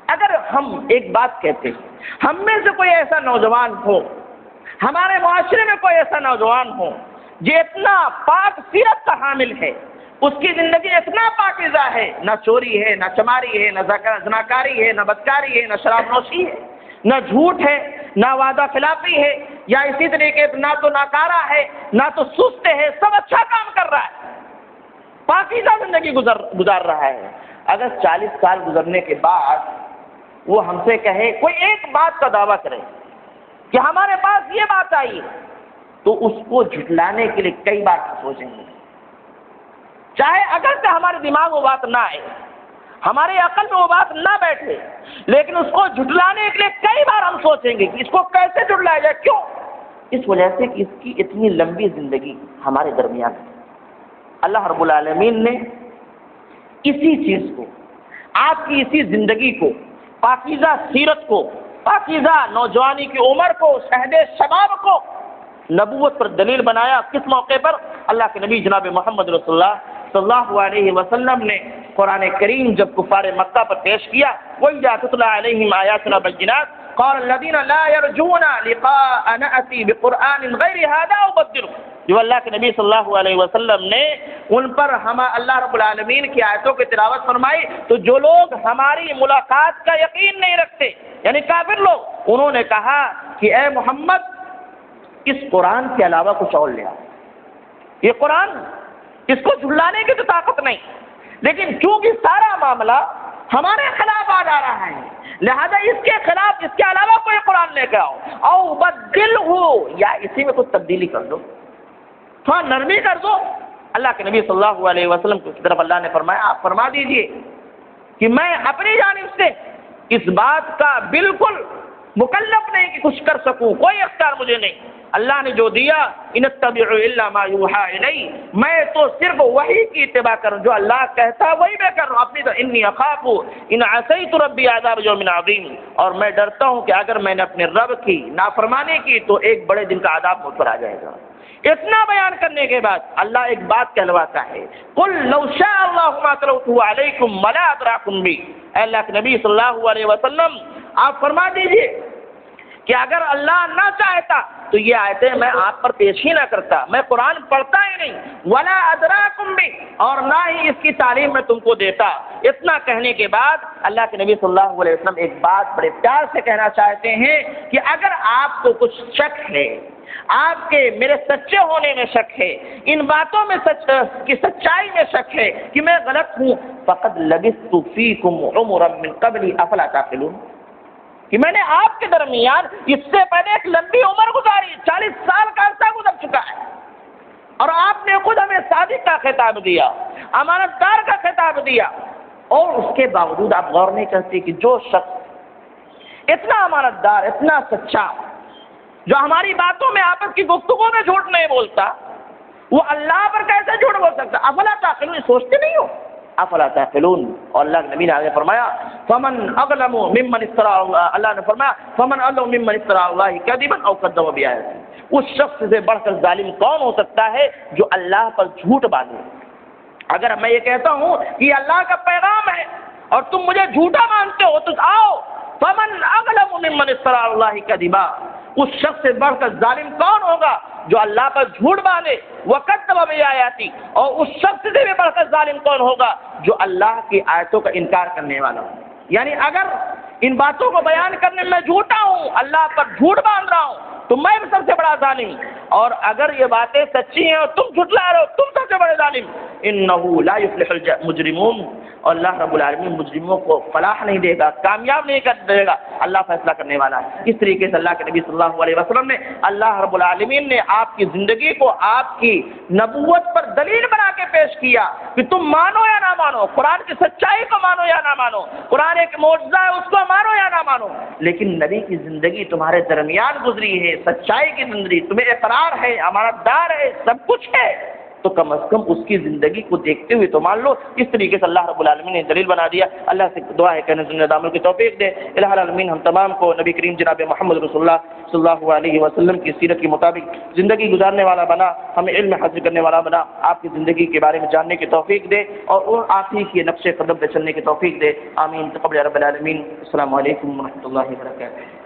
اگر ہم ایک بات کہتے ہیں، ہم میں سے کوئی ایسا نوجوان ہو، ہمارے معاشرے میں کوئی ایسا نوجوان ہو جو اتنا پاک سیرت کا حامل ہے، اس کی زندگی اتنا پاکیزہ ہے، نہ چوری ہے، نہ چماری ہے، نہ زناکاری ہے، نہ بدکاری ہے، نہ شراب نوشی ہے، نہ جھوٹ ہے، نہ وعدہ خلافی ہے، یا اسی طریقے سے نہ تو ناکارہ ہے، نہ تو سست ہے، سب اچھا کام کر رہا ہے، پاکیزہ زندگی گزار رہا ہے. اگر 40 سال گزرنے کے بعد وہ ہم سے کہے، کوئی ایک بات کا دعویٰ کرے کہ ہمارے پاس یہ بات آئی، تو اس کو جھٹلانے کے لیے کئی بار سوچیں گے. چاہے اگر سے ہمارے دماغ میں بات نہ آئے، ہماری عقل میں وہ بات نہ بیٹھے، لیکن اس کو جھٹلانے کے لیے کئی بار ہم سوچیں گے کہ اس کو کیسے جھٹلایا جائے۔ کیوں؟ اس وجہ سے کہ اس کی اتنی لمبی زندگی ہمارے درمیان ہے۔ اللہ رب العالمین نے اسی چیز کو، آپ کی اسی زندگی کو، پاکیزہ سیرت کو، پاکیزہ نوجوانی کی عمر کو، شہد شباب کو نبوت پر دلیل بنایا۔ کس موقع پر؟ اللہ کے نبی جناب محمد رسول اللہ صلی اللہ علیہ وسلم نے قرآن کریم جب کفار مکہ پر پیش کیا، وَإِذَا تُتْلَىٰ عَلَيْهِمْ آيَاتُنَا بَيِّنَاتٍ قَالَ الَّذِينَ لَا يَرْجُونَ لِقَاءَ نَأْتِي بِقُرْآنٍ غَيْرِ هَٰذَا أَوْ بَدِّلْهُ۔ جو اللہ کے نبی صلی اللہ علیہ وسلم نے ان پر اللہ رب العالمین کی آیتوں کی تلاوت فرمائی، تو جو لوگ ہماری ملاقات کا یقین نہیں رکھتے، یعنی کافر لوگ، انہوں نے کہا کہ اے محمد اس قرآن کے علاوہ کچھ اور لے آؤ۔ یہ قرآن، اس کو جھلانے کی تو طاقت نہیں، لیکن چونکہ سارا معاملہ ہمارے خلاف آ جا رہا ہے، لہذا اس کے خلاف، اس کے علاوہ کوئی قرآن لے کے آؤ، او بدلہ، یا اسی میں کچھ تبدیلی کر دو، تھوڑا نرمی کر دو۔ اللہ کے نبی صلی اللہ علیہ وسلم کی طرف اللہ نے فرمایا، آپ فرما دیجئے کہ میں اپنی جانب سے اس بات کا بالکل مکلف نہیں کہ کچھ کر سکوں، کوئی اختیار مجھے نہیں۔ اللہ نے جو دیا، ان اتبع الا ما یوحى الی، میں تو صرف وہی کی اتباع کروں، جو اللہ کہتا وہی میں کر رہا ہوں۔ اپنی تو انی اخاف ان عصیت ربی عذاب یوم عظیم، اور میں ڈرتا ہوں کہ اگر میں نے اپنے رب کی نافرمانی کی تو ایک بڑے دن کا عذاب مجھ پر آ جائے گا۔ اتنا بیان کرنے کے بعد اللہ ایک بات کہلواتا ہے، قل لو شاء اللہ ما تلوته علیکم ولا ادراکم بی۔ اے اللہ کے نبی صلی اللہ علیہ وسلم آپ فرما دیجئے کہ اگر اللہ نہ چاہتا تو یہ آیتیں میں آپ پر پیش ہی نہ کرتا، میں قرآن پڑھتا ہی نہیں، ولا ادراکم بی، اور نہ ہی اس کی تعلیم میں تم کو دیتا۔ اتنا کہنے کے بعد اللہ کے نبی صلی اللہ علیہ وسلم ایک بات بڑے پیار سے کہنا چاہتے ہیں کہ اگر آپ کو کچھ شک ہے، آپ کے میرے سچے ہونے میں شک ہے، ان باتوں میں کی سچائی میں شک ہے کہ میں غلط ہوں، فقد لبثت فیکم عمرا من قبل افلا تعقلون، کہ میں نے آپ کے درمیان اس سے پہلے ایک لمبی عمر گزاری، 40 سال کا عرصہ گزر چکا ہے، اور آپ نے خود ہمیں صادق کا خطاب دیا، امانت دار کا خطاب دیا، اور اس کے باوجود آپ غور نہیں کرتے کہ جو شخص اتنا امانت دار، اتنا سچا، جو ہماری باتوں میں آپس کی گفتگو میں جھوٹ نہیں بولتا، وہ اللہ پر کیسے جھوٹ بول سکتا؟ افلا تعقلون، سوچتے نہیں ہو؟ افلا تعقلون۔ اور اللہ کے نبی نے آگے فرمایا فمن اظلم ممن افترى، اللہ نے فرمایا فمن اظلم ممن افترى اللہ كذبا او كذب بآياته، اس شخص سے بڑھ کر ظالم کون ہو سکتا ہے جو اللہ پر جھوٹ باندھے۔ اگر میں یہ کہتا ہوں کہ یہ اللہ کا پیغام ہے اور تم مجھے جھوٹا مانتے ہو، تو آؤ فمن اظلم ممن افترى اللہ كذبا، اس شخص سے بڑھ کر ظالم کون ہوگا جو اللہ پر جھوٹ باندھے، وَكَذَّبَ بِآيَاتِهِ، اور اس شخص سے بھی بڑھ کر ظالم کون ہوگا جو اللہ کی آیتوں کا انکار کرنے والا ہو۔ یعنی اگر ان باتوں کو بیان کرنے میں جھوٹا ہوں، اللہ پر جھوٹ باندھ رہا ہوں، تو میں بھی سب سے بڑا ظالم، اور اگر یہ باتیں سچی ہیں اور تم جھٹلا رہے ہو، تم سب سے بڑے ظالم۔ إِنَّهُ لَا يُفْلِحُ الْمُجْرِمُونَ، اور اللہ رب العالمین مجرموں کو فلاح نہیں دے گا، کامیاب نہیں کر دے گا، اللہ فیصلہ کرنے والا ہے۔ اس طریقے سے اللہ کے نبی صلی اللہ علیہ وسلم نے، اللہ رب العالمین نے آپ کی زندگی کو آپ کی نبوت پر دلیل بنا کے پیش کیا کہ تم مانو یا نہ مانو، قرآن کی سچائی کو مانو یا نہ مانو، قرآن ایک معجزہ ہے اس کو مانو یا نہ مانو، لیکن نبی کی زندگی تمہارے درمیان گزری ہے، سچائی کی زندگی، تمہیں اقرار ہے، امانت دار ہے، سب کچھ ہے، تو کم از کم اس کی زندگی کو دیکھتے ہوئے تو مان لو۔ اس طریقے سے اللہ رب العالمین نے دلیل بنا دیا۔ اللہ سے دعا ہے کہ نظر عمل کی توفیق دے۔ الہ العالمین ہم تمام کو نبی کریم جناب محمد رسول اللہ صلی اللہ علیہ وسلم کی سیرت کے مطابق زندگی گزارنے والا بنا، ہمیں علم حاصل کرنے والا بنا، آپ کی زندگی کے بارے میں جاننے کی توفیق دے، اور آپ ہی کے نقش قدم پہ چلنے کی توفیق دے۔ آمین تقبل رب العالمین۔ السلام علیکم ورحمۃ اللہ وبرکاتہ۔